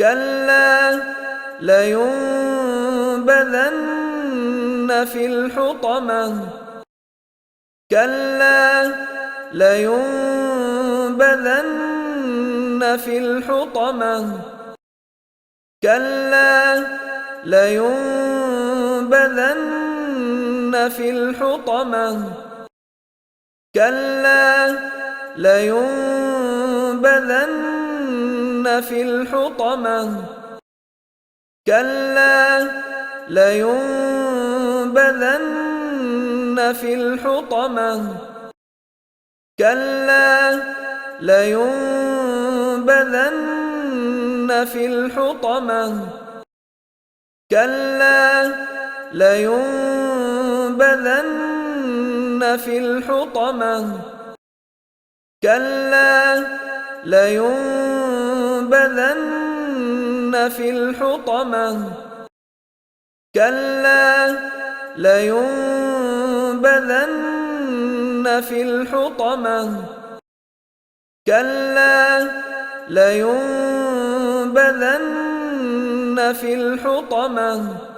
كلا لينبذن في الحطمة كلا لينبذن في الحطمة كلا لينبذن في الحطمة كلا لينبذن في الحطمة كلا لينبذن في الحطمة كلا لينبذن في الحطمة كلا لينبذن في الحطمة كلا لينبذن في الحطمة كلا لينبذن في الحطمة كلا لينبذن في الحطمة